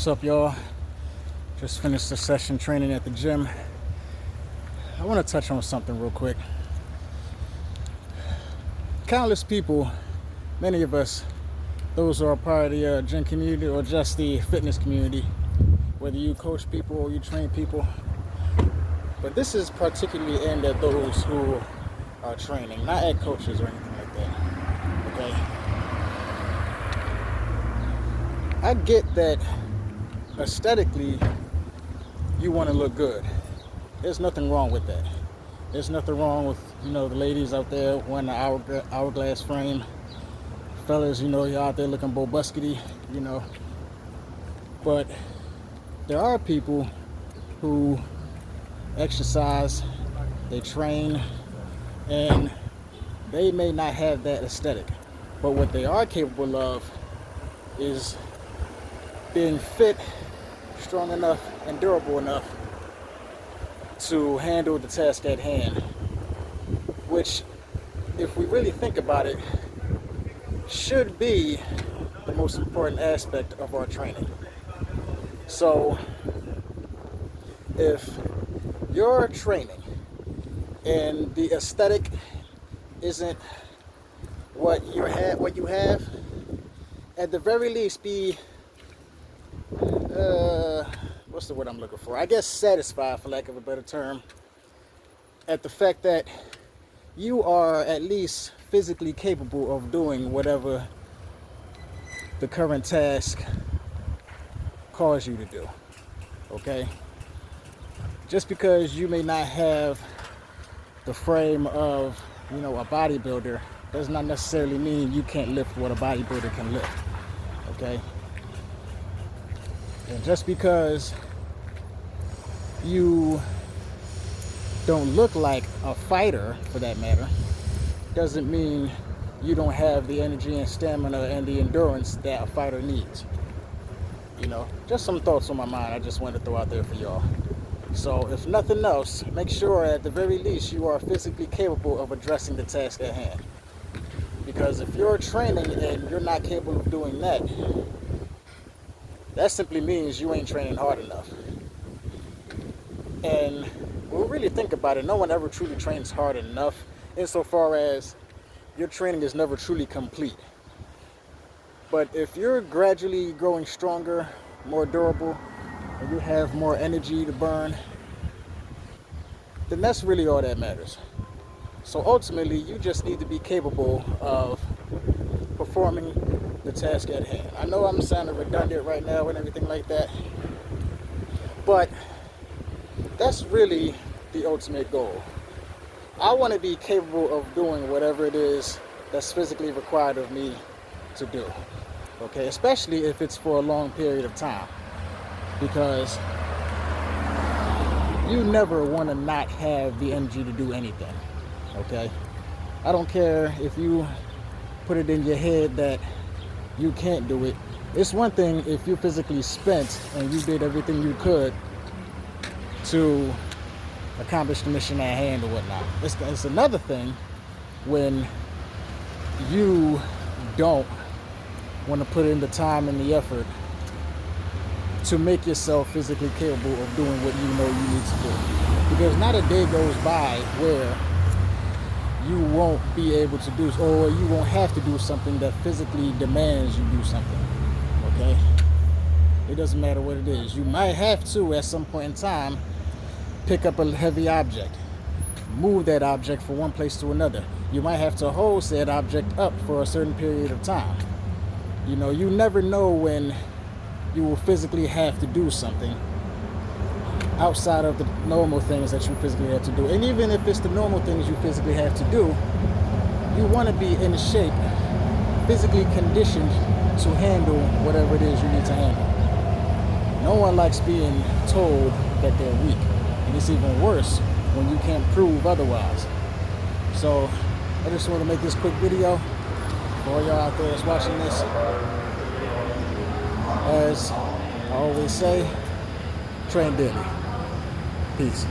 What's up, y'all? Just finished the session training at the gym. I want to touch on something real quick. Countless people, many of us, those who are part of the gym community or just the fitness community, whether you coach people or you train people, but this is particularly aimed at those who are training, not at coaches or anything like that. Okay? I get that aesthetically you want to look good. There's nothing wrong with that. There's nothing wrong with, the ladies out there wearing an hourglass frame. Fellas, you're out there looking bobuskety, But there are people who exercise, they train, and they may not have that aesthetic. But what they are capable of is being fit, strong enough, and durable enough to handle the task at hand, which, if we really think about it, should be the most important aspect of our training. So if you're training and the aesthetic isn't what you have, at the very least be what's the word I'm looking for? I guess satisfied, for lack of a better term, at the fact that you are at least physically capable of doing whatever the current task calls you to do. Okay? Just because you may not have the frame of, a bodybuilder does not necessarily mean you can't lift what a bodybuilder can lift. Okay? And just because you don't look like a fighter, for that matter, doesn't mean you don't have the energy and stamina and the endurance that a fighter needs. Just some thoughts on my mind I just wanted to throw out there for y'all. So if nothing else, make sure at the very least you are physically capable of addressing the task at hand. Because if you're training and you're not capable of doing that, that simply means you ain't training hard enough. And when we really think about it, no one ever truly trains hard enough, insofar as your training is never truly complete. But if you're gradually growing stronger, more durable, and you have more energy to burn, then that's really all that matters. So ultimately, you just need to be capable of performing the task at hand. I know I'm sounding redundant right now and everything like that, but that's really the ultimate goal. I want to be capable of doing whatever it is that's physically required of me to do. Okay, especially if it's for a long period of time, because you never want to not have the energy to do anything. Okay, I don't care if you put it in your head that you can't do it. It's one thing if you're physically spent and you did everything you could to accomplish the mission at hand or whatnot. It's another thing when you don't want to put in the time and the effort to make yourself physically capable of doing what you know you need to do. Because not a day goes by where you won't be able to do, or you won't have to do something that physically demands you do something. Okay? It doesn't matter what it is. You might have to, at some point in time, pick up a heavy object, move that object from one place to another. You might have to hold said object up for a certain period of time. You never know when you will physically have to do something outside of the normal things that you physically have to do. And even if it's the normal things you physically have to do, you want to be in shape, physically conditioned to handle whatever it is you need to handle. No one likes being told that they're weak. And it's even worse when you can't prove otherwise. So I just want to make this quick video for all y'all out there that's watching this. As I always say, train daily. Peace.